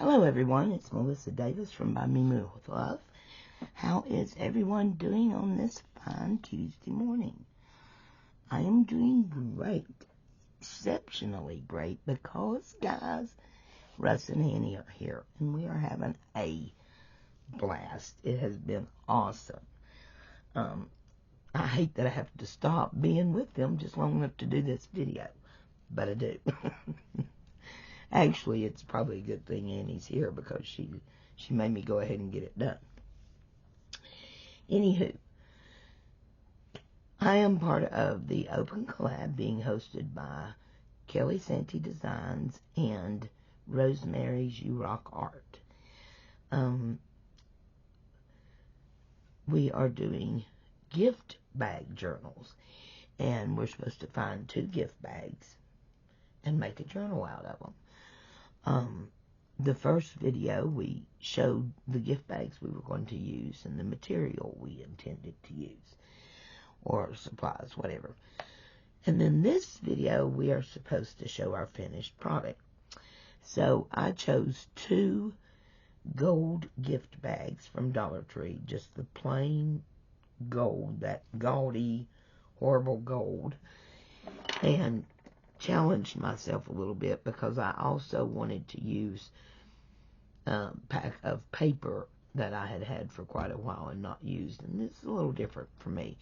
Hello everyone, it's Melissa Davis from ByMimiWithLove. How is everyone doing on this fine Tuesday morning? I am doing great, exceptionally great, because guys, Russ and Annie are here and we are having a blast. It has been awesome. I hate that I have to stop being with them just long enough to do this video, but I do. Actually, it's probably a good thing Annie's here because she made me go ahead and get it done. Anywho, I am part of the open collab being hosted by Kelly Santee Designs and RoseMary's You Rock Art. We are doing gift bag journals, and we're supposed to find 2 gift bags and make a journal out of them. The first video we showed the gift bags we were going to use and the material we intended to use, or supplies, whatever. And then this video we are supposed to show our finished product. So I chose 2 gold gift bags from Dollar Tree, just the plain gold, that gaudy, horrible gold, and challenged myself a little bit because I also wanted to use a pack of paper that I had had for quite a while and not used, and this is a little different for me,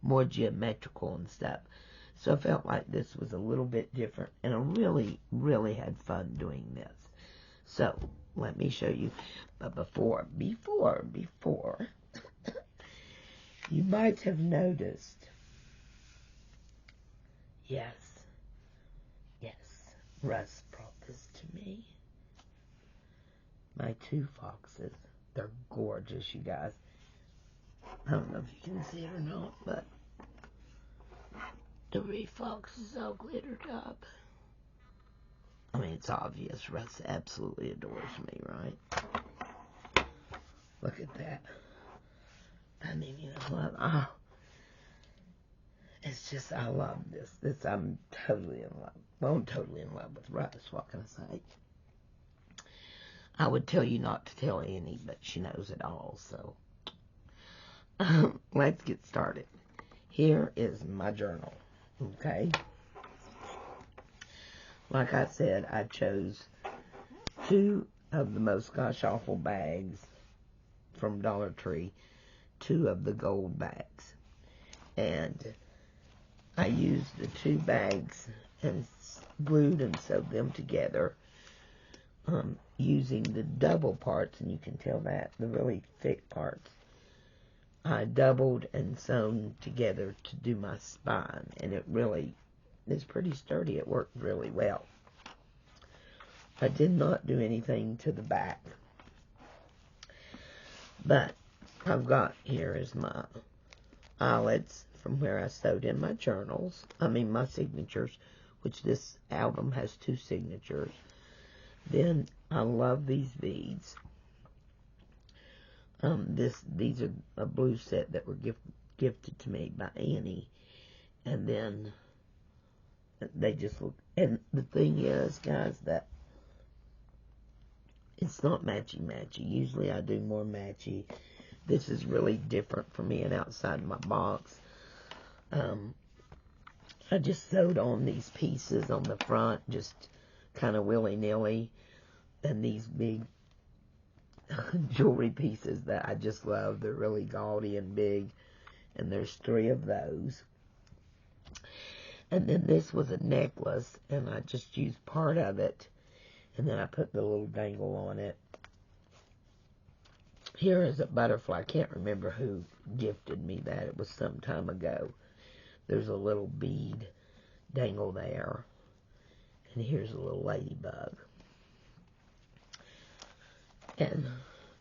more geometrical and stuff, so I felt like this was a little bit different, and I really had fun doing this. So let me show you, but before you might have noticed, yes, Russ brought this to me. My 2 foxes. They're gorgeous, you guys. I don't know if you can see it or not, but the red fox is all glittered up. I mean, it's obvious. Russ absolutely adores me, right? Look at that. I mean, you know, it's just, I love this. I'm totally in love. Well, I'm totally in love with Russ. What can I say? I would tell you not to tell Annie, but she knows it all, so. Let's get started. Here is my journal, okay? Like I said, I chose 2 of the most gosh-awful bags from Dollar Tree, 2 of the gold bags. And I used the 2 bags and glued and sewed them together using the double parts, and you can tell that, the really thick parts. I doubled and sewn together to do my spine, and it really is pretty sturdy. It worked really well. I did not do anything to the back, but I've got, here is my eyelets from where I sewed in my journals, my signatures, which this album has 2 signatures. Then I love these beads. These are a blue set that were gifted to me by Annie, and then they just look. And the thing is, guys, that it's not matchy-matchy. Usually I do more matchy. This is really different for me and outside my box. I just sewed on these pieces on the front, just kind of willy-nilly, and these big jewelry pieces that I just love. They're really gaudy and big, and there's 3 of those. And then this was a necklace, and I just used part of it, and then I put the little dangle on it. Here is a butterfly. I can't remember who gifted me that. It was some time ago. There's a little bead dangle there. And here's a little ladybug. And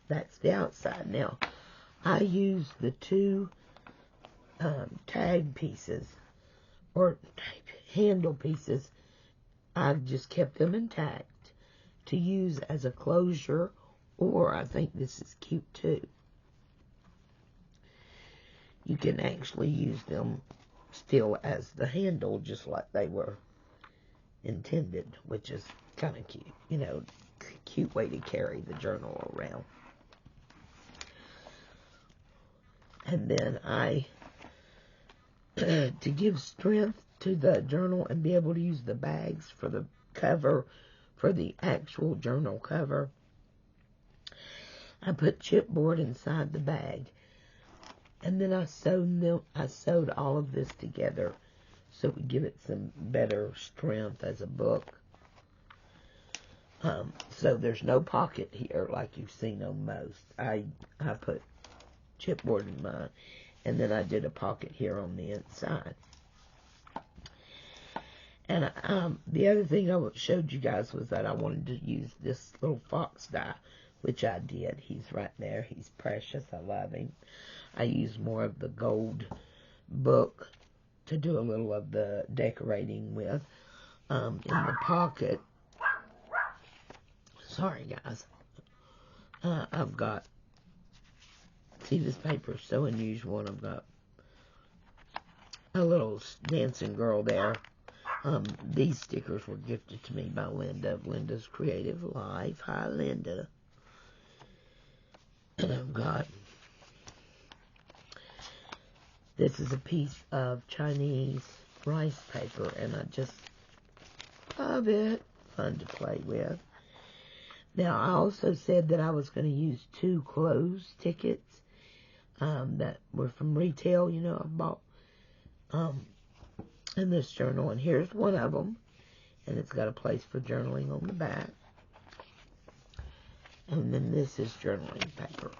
that's the outside. Now, I used the 2 tag pieces, or handle pieces. I just kept them intact to use as a closure, or I think this is cute too. You can actually use them still as the handle, just like they were intended, which is kind of cute, you know, cute way to carry the journal around. And then to give strength to the journal and be able to use the bags for the cover, for the actual journal cover, I put chipboard inside the bag. And then I sewed all of this together so it would give it some better strength as a book. So there's no pocket here like you've seen on most. I put chipboard in mine, and then I did a pocket here on the inside. And the other thing I showed you guys was that I wanted to use this little fox die, which I did. He's right there. He's precious. I love him. I used more of the gold book to do a little of the decorating with. In the pocket, sorry guys, I've got, see, this paper is so unusual, and I've got a little dancing girl there. These stickers were gifted to me by Linda of Linda's Creative Life. Hi, Linda. And I've got, this is a piece of Chinese rice paper, and I just love it. Fun to play with. Now, I also said that I was going to use 2 clothes tickets that were from retail, you know, I bought in this journal, and here's one of them, and it's got a place for journaling on the back. And then this is journaling paper.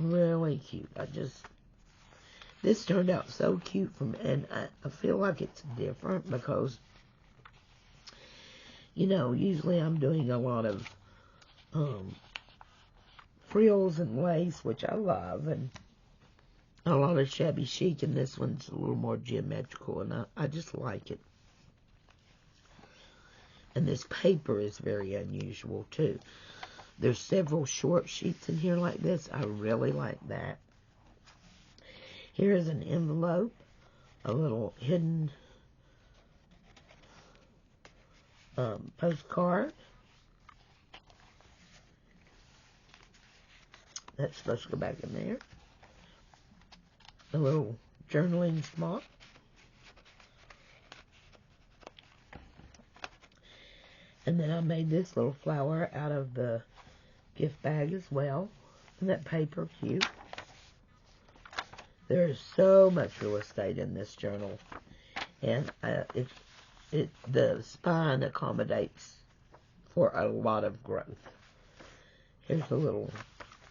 Really cute. This turned out so cute and I feel like it's different because, you know, usually I'm doing a lot of frills and lace, which I love, and a lot of shabby chic, and this one's a little more geometrical, and I just like it. And this paper is very unusual, too. There's several short sheets in here like this. I really like that. Here's an envelope, a little hidden postcard. That's supposed to go back in there. A little journaling spot. And then I made this little flower out of the gift bag as well. Isn't that paper cute? There is so much real estate in this journal. And the spine accommodates for a lot of growth. Here's a little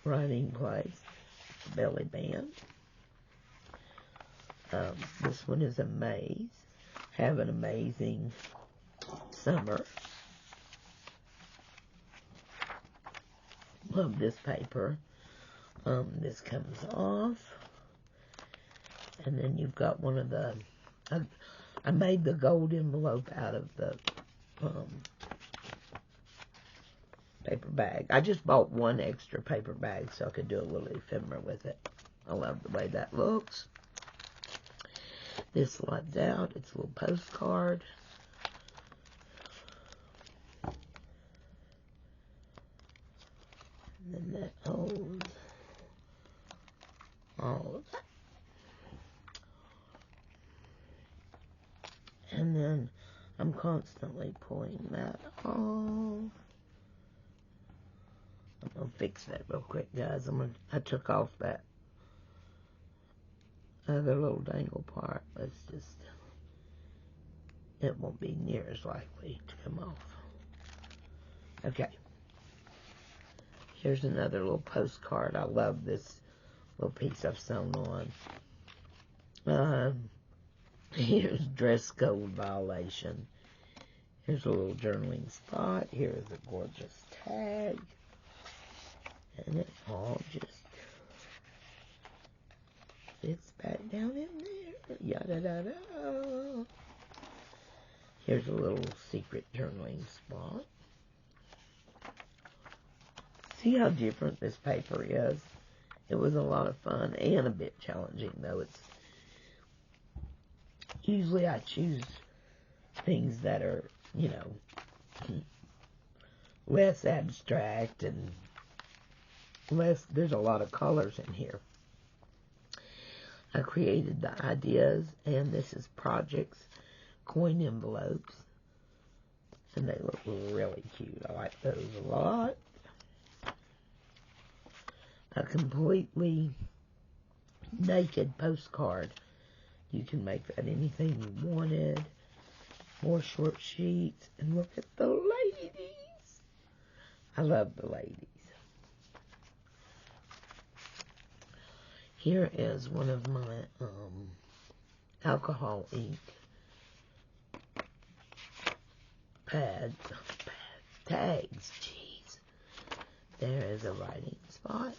writing place, belly band. This one is a maze. Have an amazing summer. Love this paper. This comes off. And then you've got one of the, I made the gold envelope out of the paper bag. I just bought one extra paper bag so I could do a little ephemera with it. I love the way that looks. This slides out. It's a little postcard. And then that holds all of that. And then I'm constantly pulling that off. I'm going to fix that real quick, guys. I took off that other little dangle part. It won't be near as likely to come off. Okay. Here's another little postcard. I love this little piece I've sewn on. Here's dress code violation. Here's a little journaling spot. Here's a gorgeous tag. And it all just fits back down in there. Yada da da. Here's a little secret journaling spot. See how different this paper is? It was a lot of fun and a bit challenging, though. usually I choose things that are, you know, less abstract and less, there's a lot of colors in here. I created the ideas, and this is projects, coin envelopes, and they look really cute. I like those a lot. A completely naked postcard. You can make that anything you wanted. More short sheets, and look at the ladies. I love the ladies. Here is one of my alcohol ink tags. Jeez. There is a writing spot,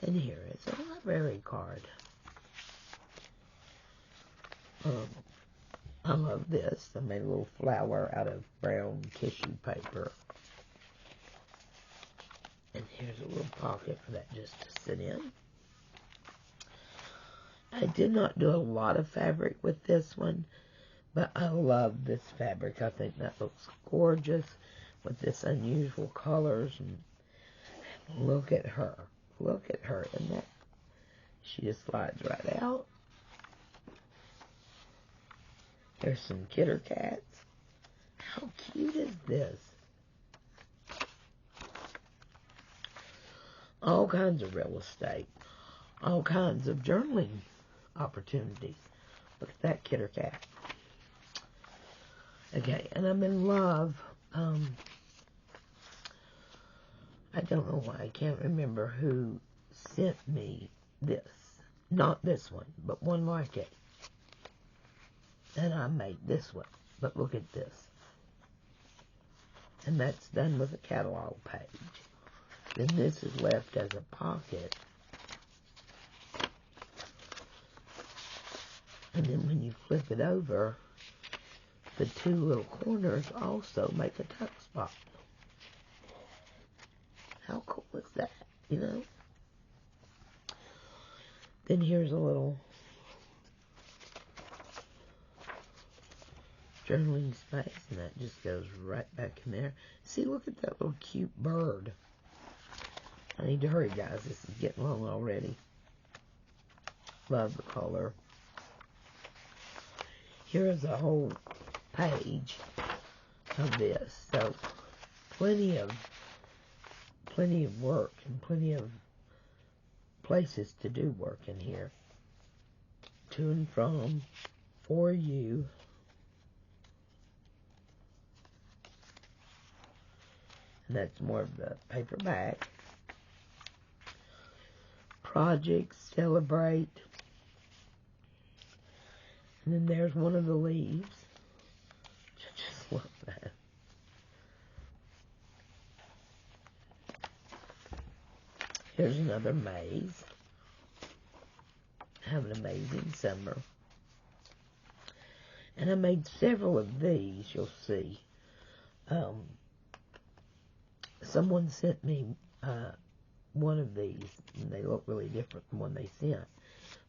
and here is a library card. I love this. I made a little flower out of brown tissue paper. And here's a little pocket for that just to sit in. I did not do a lot of fabric with this one, but I love this fabric. I think that looks gorgeous with this unusual colors. And look at her. Look at her. And that, she just slides right out. There's some Kitter Cats. How cute is this? All kinds of real estate. All kinds of journaling opportunities. Look at that Kitter Cat. Okay, and I'm in love. I don't know why. I can't remember who sent me this. Not this one, but one like it. And I made this one. But look at this. And that's done with a catalog page. Then this is left as a pocket. And then when you flip it over, the two little corners also make a tuck spot. How cool is that, you know? Then here's a little journaling space, and that just goes right back in there. See, look at that little cute bird. I need to hurry, guys. This is getting long already. Love the color. Here is a whole page of this. So plenty of work and plenty of places to do work in here. To and from, for you. And that's more of the paperback. Projects, celebrate. And then there's one of the leaves. I just love that. Here's another maze. Have an amazing summer. And I made several of these, you'll see. Someone sent me one of these, and they look really different from one they sent.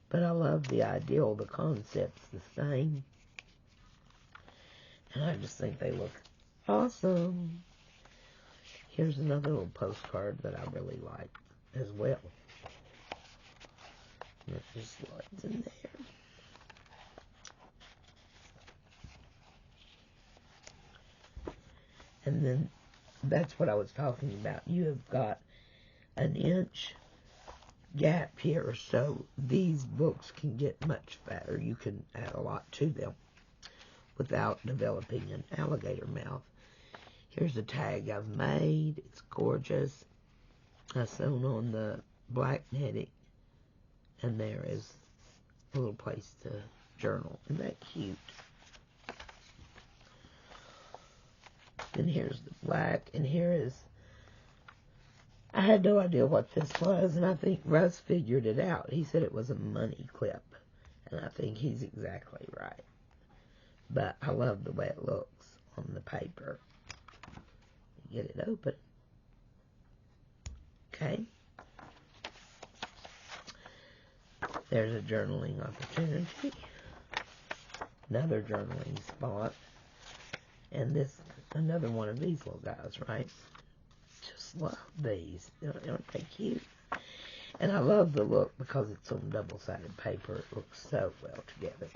But I love the ideal, the concept's the same. And I just think they look awesome. Here's another little postcard that I really like as well. And it just slides in there. And then that's what I was talking about. You have got an inch gap here, so these books can get much fatter. You can add a lot to them without developing an alligator mouth. Here's a tag I've made. It's gorgeous. I sewn on the black netting, and there is a little place to journal. Isn't that cute? And here's the black, and here is, I had no idea what this was, and I think Russ figured it out. He said it was a money clip, and I think he's exactly right. But I love the way it looks on the paper. Get it open. Okay. There's a journaling opportunity. another journaling spot. And this, another one of these little guys, right? Just love these. Aren't they cute? And I love the look because it's on double-sided paper. It looks so well together.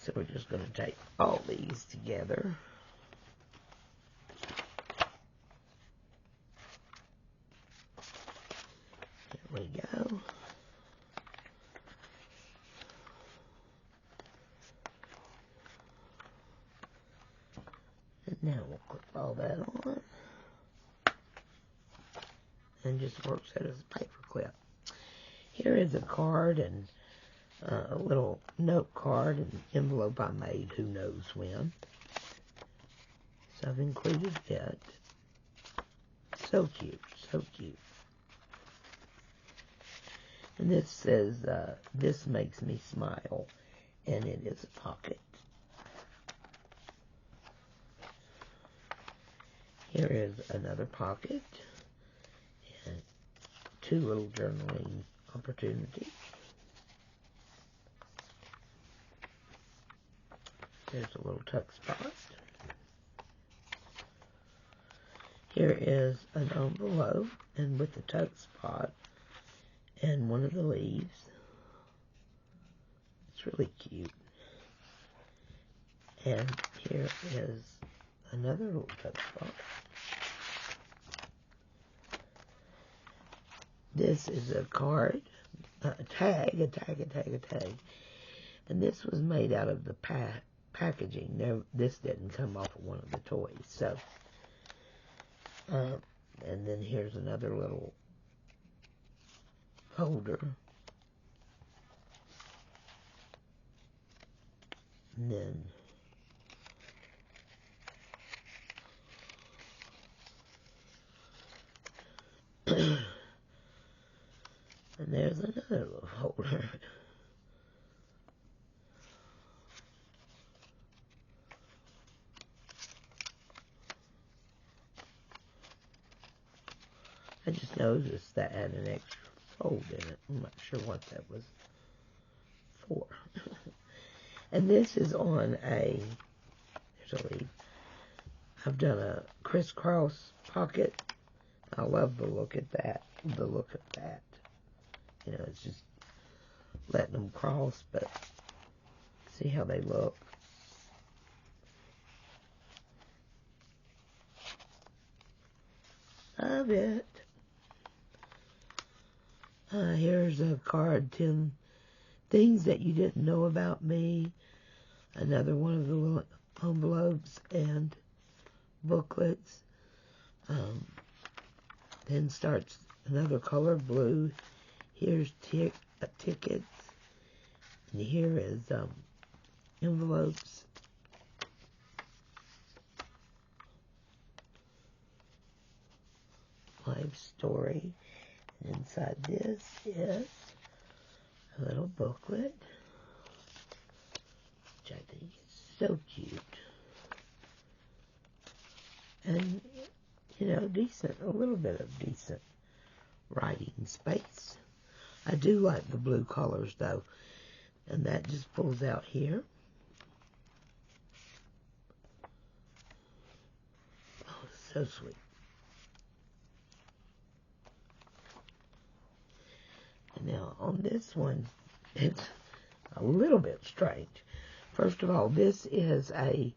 So we're just going to take all these together. There we go. And now we'll clip all that on. And just works out as a paper clip. Here is a card and a little note card and envelope I made who knows when. So I've included it. So cute, so cute. And this says, this makes me smile, and it is a pocket. Here is another pocket, and 2 little journaling opportunities. There's a little tuck spot. Here is an envelope, and with the tuck spot, and one of the leaves. It's really cute. And here is another little tuck spot. This is a card, a tag. And this was made out of the packaging. This didn't come off of one of the toys. So, and then here's another little holder. And then and there's another little holder. I just noticed that had an extra fold in it. I'm not sure what that was for. And this is on there's a leaf. I've done a crisscross pocket. I love the look at that. You know, it's just letting them cross, but see how they look. Love it. Here's a card, 10 things that you didn't know about me. Another one of the little envelopes and booklets. Then starts another color, blue. Here's tickets. And here is envelopes. Life story. And inside this is a little booklet, which I think is so cute. And, you know, a little bit of decent writing space. I do like the blue colors, though. And that just pulls out here. Oh, so sweet. Now, on this one, it's a little bit strange. First of all, this is a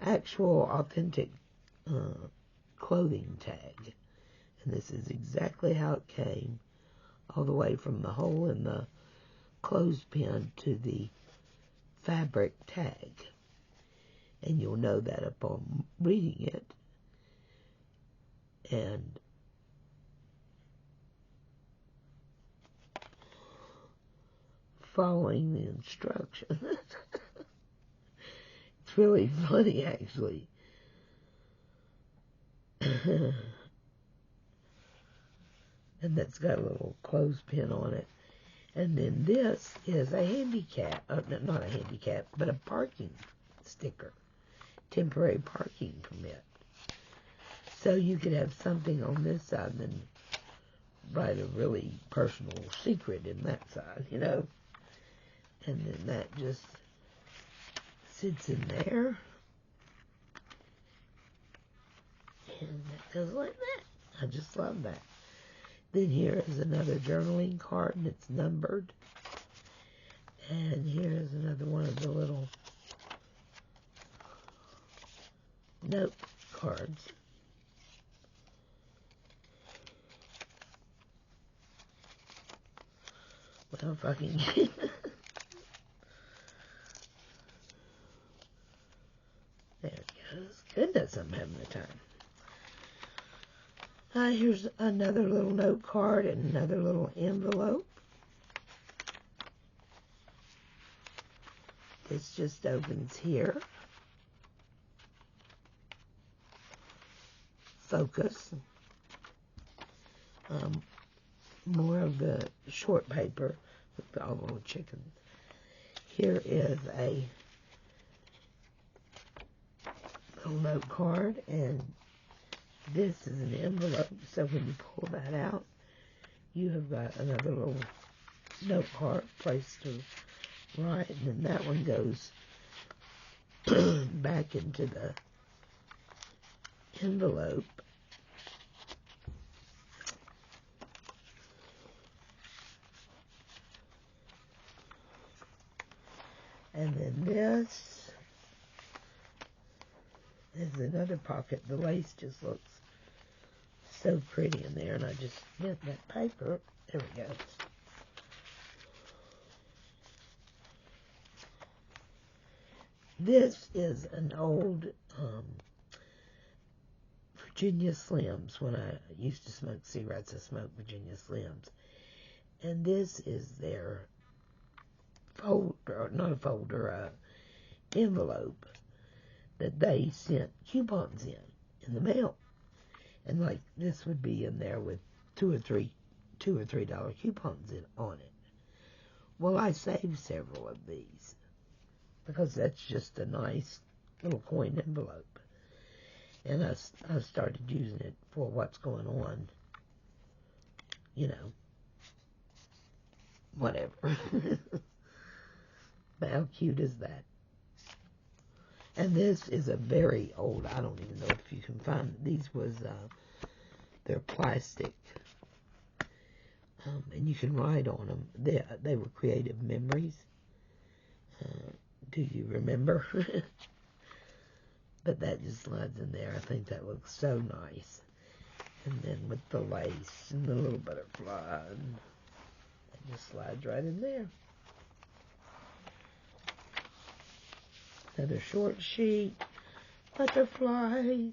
actual authentic clothing tag. And this is exactly how it came, all the way from the hole in the clothespin to the fabric tag. And you'll know that upon reading it. And following the instructions. It's really funny, actually. And that's got a little clothespin on it. And then this is a handicap, not a handicap, but a parking sticker. Temporary parking permit. So you could have something on this side and then write a really personal secret in that side, you know. And then that just sits in there. And that goes like that. I just love that. Then here is another journaling card, and it's numbered. And here is another one of the little note cards. Well, if I can get there it goes. Goodness, I'm having a time. Here's another little note card and another little envelope. This just opens here. Focus. More of the short paper with all the little chickens. Here is a little note card, and this is an envelope, so when you pull that out, you have got another little note card placed to right, and then that one goes back into the envelope. And then this is another pocket. The lace just looks so pretty in there, and I just bent that paper. There we go. This is an old Virginia Slims. When I used to smoke cigarettes, I smoked Virginia Slims. And this is their folder, not a folder, envelope that they sent coupons in the mail. And like this would be in there with $2 or $3 coupons on it. Well, I saved several of these because that's just a nice little coin envelope. And I started using it for what's going on, you know, whatever. But how cute is that? And this is a very old, I don't even know if you can find it. These was, they're plastic. And you can write on them. They were creative memories. Do you remember? But that just slides in there. I think that looks so nice. And then with the lace and the little butterfly, it just slides right in there. Another short sheet, butterflies.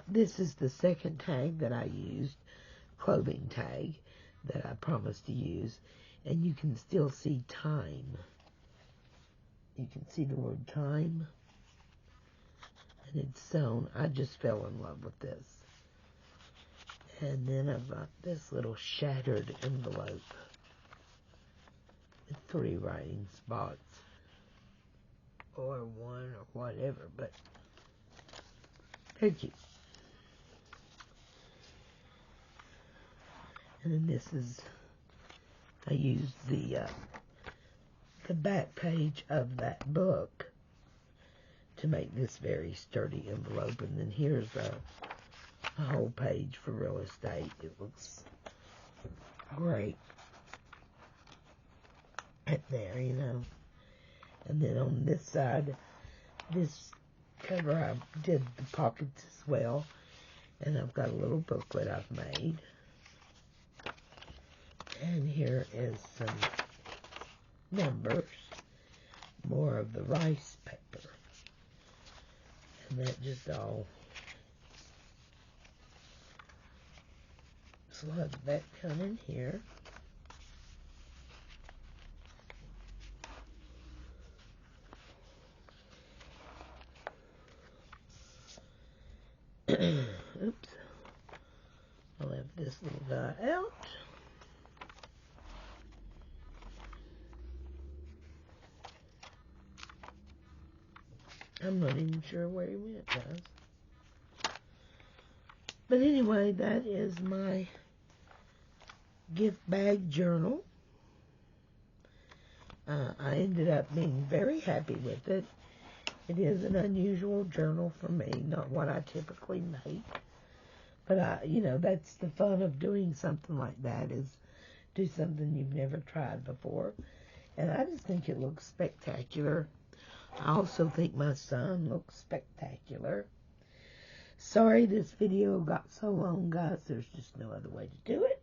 This is the second tag that I used, clothing tag, that I promised to use. And you can still see time. You can see the word time. And it's sewn. I just fell in love with this. And then I've got this little shattered envelope with 3 writing spots. Or 1 or whatever, but very cute. And then this is, I used the back page of that book to make this very sturdy envelope. And then here's a whole page for real estate. It looks great right there, you know. And then on this side, this cover, I did the pockets as well. And I've got a little booklet I've made. And here is some numbers, more of the rice paper. And that just all slides back down in here. Oops. I'll have this little guy out. I'm not even sure where he went, guys. But anyway, that is my gift bag journal. I ended up being very happy with it. It is an unusual journal for me, not what I typically make. But, that's the fun of doing something like that, is do something you've never tried before. And I just think it looks spectacular. I also think my son looks spectacular. Sorry this video got so long, guys. There's just no other way to do it.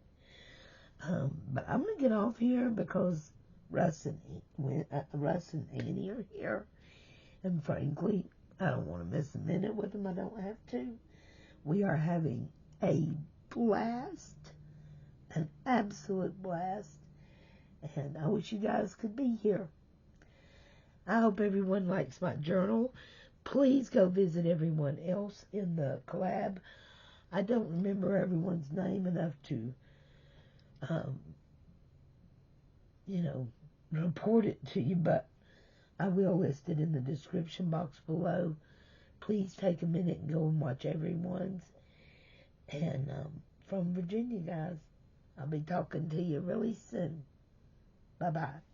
But I'm going to get off here because Russ and Annie are here. And frankly, I don't want to miss a minute with them. I don't have to. We are having a blast. An absolute blast. And I wish you guys could be here. I hope everyone likes my journal. Please go visit everyone else in the collab. I don't remember everyone's name enough to, report it to you, but I will list it in the description box below. Please take a minute and go and watch everyone's. And from Virginia, guys, I'll be talking to you really soon. Bye-bye.